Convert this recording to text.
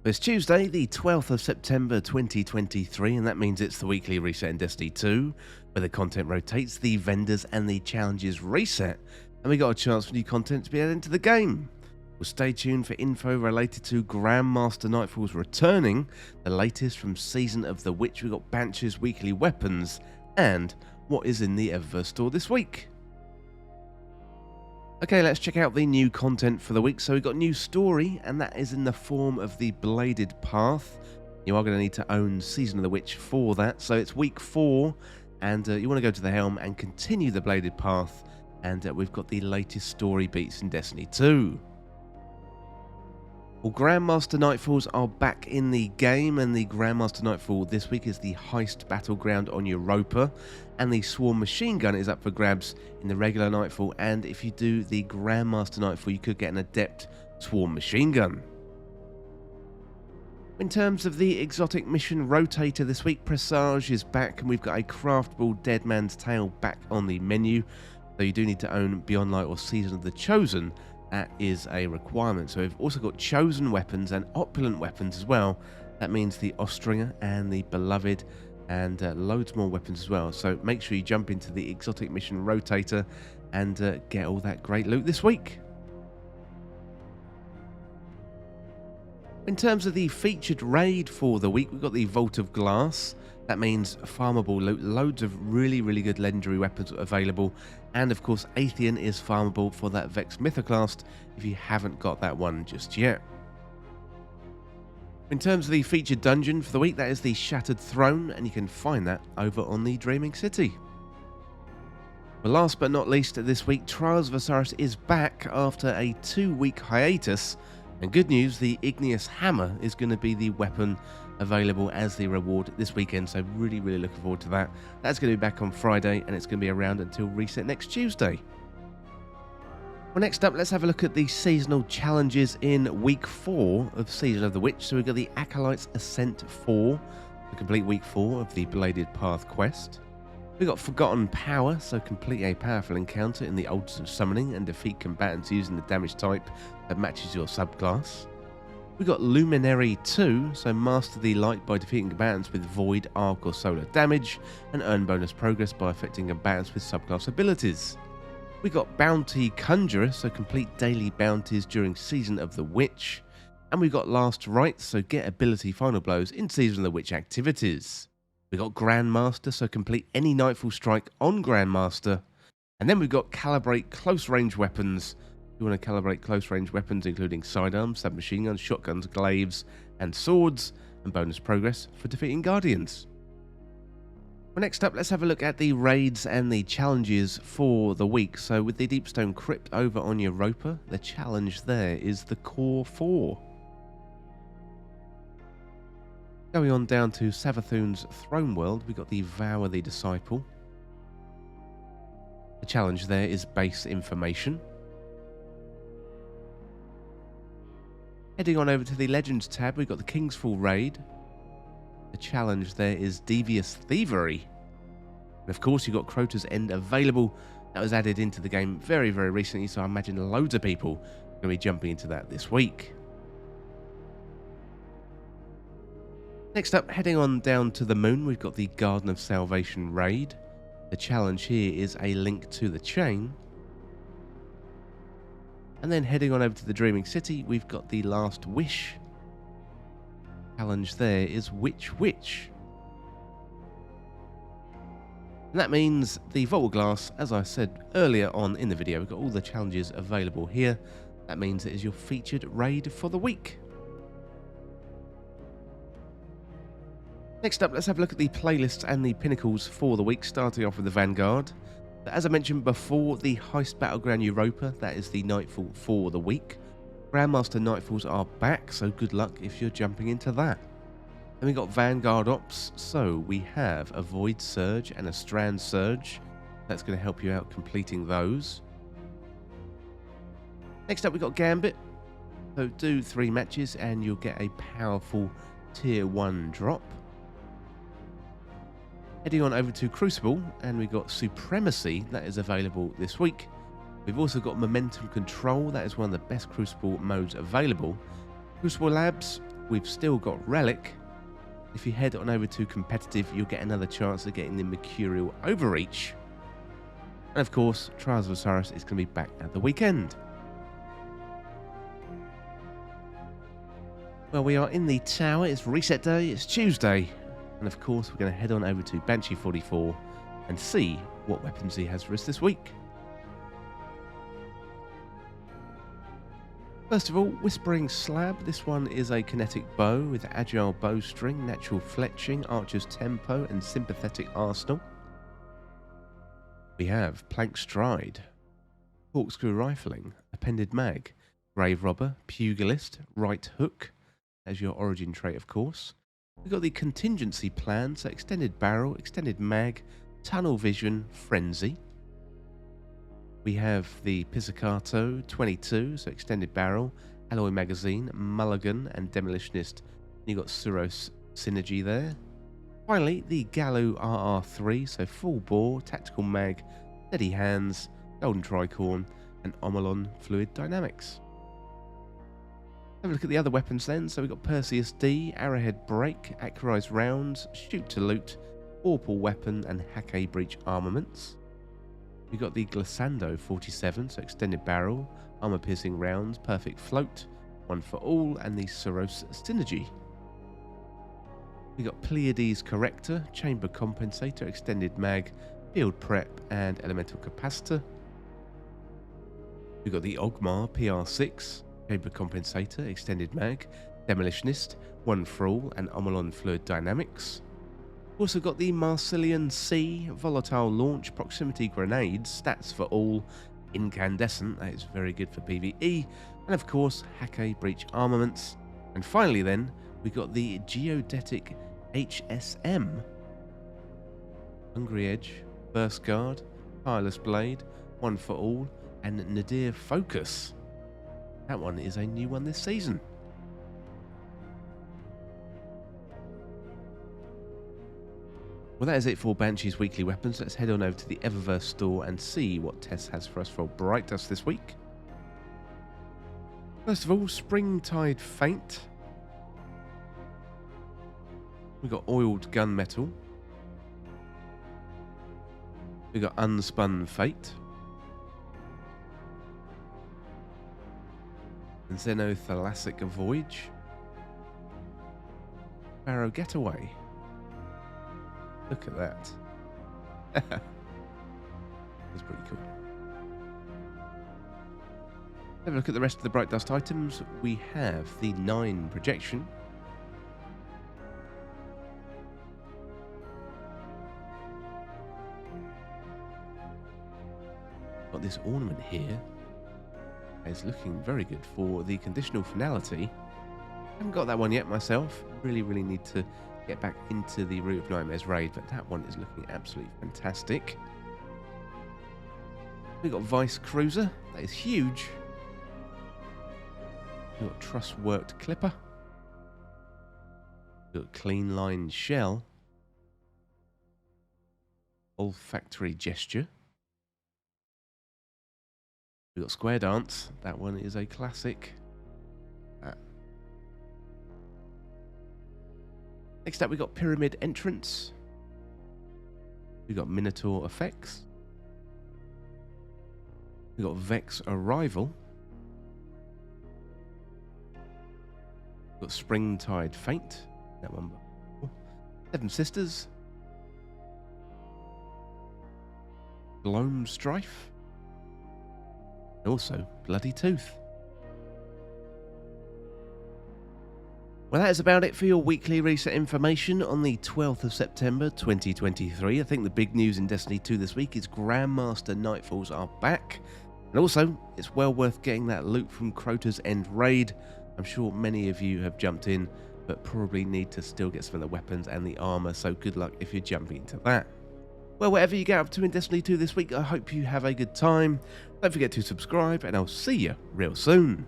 It's Tuesday, the 12th of September 2023, and that means it's the weekly reset in Destiny 2, where the content rotates, the vendors and the challenges reset, and we got a chance for new content to be added into the game. Well, stay tuned for info related to Grandmaster Nightfalls returning, the latest from Season of the Witch. We got Banshee's weekly weapons, and what is in the Eververse store this week. Okay, let's check out the new content for the week. So we've got a new story, and that is in the form of the Bladed Path. You are going to need to own Season of the Witch for that. So it's week 4, and you want to go to the Helm and continue the Bladed Path. And we've got the latest story beats in Destiny 2. Well, Grandmaster Nightfalls are back in the game, and the Grandmaster Nightfall this week is the Heist Battleground on Europa, and the Swarm Machine Gun is up for grabs in the regular Nightfall, and if you do the Grandmaster Nightfall, you could get an Adept Swarm Machine Gun. In terms of the exotic mission rotator this week, Presage is back, and we've got a craftable Dead Man's Tale back on the menu, so you do need to own Beyond Light or Season of the Chosen. That is a requirement. So we've also got chosen weapons and opulent weapons as well. That means the Ostringer and the Beloved and loads more weapons as well. So make sure you jump into the exotic mission rotator and get all that great loot this week. In terms of the featured raid for the week, we've got the Vault of Glass. That means farmable loot, loads of really good legendary weapons available, and of course Atheon is farmable for that Vex Mythoclast if you haven't got that one just yet. In terms of the featured dungeon for the week, that is the Shattered Throne, and you can find that over on the Dreaming City. Well, last but not least this week, Trials of Osiris is back after a 2-week hiatus, and good news, the Igneous Hammer is going to be the weapon available as the reward this weekend, so really looking forward to that. That's going to be back on Friday, and it's going to be around until reset next Tuesday. Well, next up, let's have a look at the seasonal challenges in week 4 of Season of the Witch. So we've got the Acolyte's Ascent 4, to complete week 4 of the Bladed Path quest. We've got Forgotten Power, so complete a powerful encounter in the Altars of Summoning and defeat combatants using the damage type that matches your subclass. We've got Luminary 2, so master the light by defeating combatants with void, arc or solar damage, and earn bonus progress by affecting combatants with subclass abilities. We've got Bounty Conjurer, so complete daily bounties during Season of the Witch. And we've got Last Rites, so get ability final blows in Season of the Witch activities. We've got Grandmaster, so complete any Nightfall strike on Grandmaster. And then we've got Calibrate Close Range Weapons. You want to calibrate close range weapons including sidearms, submachine guns, shotguns, glaives and swords, and bonus progress for defeating guardians. Well, next up, let's have a look at the raids and the challenges for the week. So with the Deepstone Crypt over on Europa, the challenge there is the Core 4. Going on down to Savathun's Throne World, we've got the Vow of the Disciple. The challenge there is base information. Heading on over to the Legends tab, we've got the Kingsfall raid. The challenge there is Devious Thievery. And of course, you've got Crota's End available. That was added into the game very recently, so I imagine loads of people are going to be jumping into that this week. Next up, heading on down to the Moon, we've got the Garden of Salvation raid. The challenge here is a link to the chain. And then heading on over to the Dreaming City, we've got the Last Wish. Challenge there is Witch. And that means the Vault of Glass, as I said earlier on in the video, we've got all the challenges available here. That means it is your featured raid for the week. Next up, let's have a look at the playlists and the pinnacles for the week, starting off with the Vanguard. As I mentioned before, the Heist Battleground Europa, that is the Nightfall for the week. Grandmaster Nightfalls are back, so good luck if you're jumping into that. Then we got Vanguard Ops, so we have a Void Surge and a Strand Surge. That's going to help you out completing those. Next up, we got Gambit. So do 3 matches and you'll get a powerful Tier 1 drop. Heading on over to Crucible, and we've got Supremacy, that is available this week. We've also got Momentum Control, that is one of the best Crucible modes available. Crucible Labs, we've still got Relic. If you head on over to competitive, you'll get another chance of getting the Mercurial Overreach. And of course, Trials of Osiris is going to be back at the weekend. Well, we are in the tower. It's reset day. It's Tuesday. And of course, we're going to head on over to Banshee 44 and see what weapons he has for us this week. First of all, Whispering Slab. This one is a kinetic bow with agile bowstring, natural fletching, archer's tempo, and sympathetic arsenal. We have Plank Stride, corkscrew rifling, appended mag, grave robber, pugilist, right hook, as your origin trait, of course. We've got the contingency plan, so extended barrel, extended mag, tunnel vision, frenzy. We have the Pizzicato 22, so extended barrel, alloy magazine, mulligan, and demolitionist. You've got Suros synergy there. Finally, the Gallo RR3, so full bore, tactical mag, steady hands, golden tricorn, and Omolon fluid dynamics. Have a look at the other weapons then. So we've got Perseus D, arrowhead break, accurized rounds, shoot to loot, orpal weapon, and Hake breach armaments. We've got the Glissando 47, so extended barrel, armor piercing rounds, perfect float, one for all, and the Soros synergy. We've got Pleiades corrector, chamber compensator, extended mag, field prep, and elemental capacitor. We've got the Ogmar PR6, chamber compensator, extended mag, demolitionist, one for all, and Omolon fluid dynamics. Also got the Marsilian C, volatile launch, proximity grenades, stats for all, incandescent, that is very good for PvE, and of course Hake breach armaments. And finally then, we got the Geodetic HSM, Hungry Edge, Burst Guard, Tireless Blade, one for all, and Nadir Focus. That one is a new one this season. Well, that is it for Banshee's weekly weapons. Let's head on over to the Eververse store and see what Tess has for us for Bright Dust this week. First of all, Springtide Feint. We've got Oiled Gunmetal. We've got Unspun Fate. Xenothalasic Voyage. Barrow Getaway. Look at that. That's pretty cool. Have a look at the rest of the Bright Dust items. We have the 9 projection. Got this ornament here. It's looking very good for the conditional finality. Haven't got that one yet myself. Really need to get back into the Root of Nightmares raid, but that one is looking absolutely fantastic. We've got Vice Cruiser. That is huge. We've got Truss Worked Clipper. We've got Clean Line Shell. Olfactory Gesture. We've got Square Dance. That one is a classic. Next up, we've got Pyramid Entrance. We've got Minotaur Effects. We've got Vex Arrival. We've got Springtide Feint. That one. 7 Sisters. Gloam Strife. And also Bloody Tooth. Well, that is about it for your weekly reset information on the 12th of September 2023. I think the big news in Destiny 2 this week is Grandmaster Nightfalls are back. And also, it's well worth getting that loot from Crota's End Raid. I'm sure many of you have jumped in, but probably need to still get some of the weapons and the armor, so good luck if you're jumping into that. Well, whatever you get up to in Destiny 2 this week, I hope you have a good time. Don't forget to subscribe, and I'll see you real soon.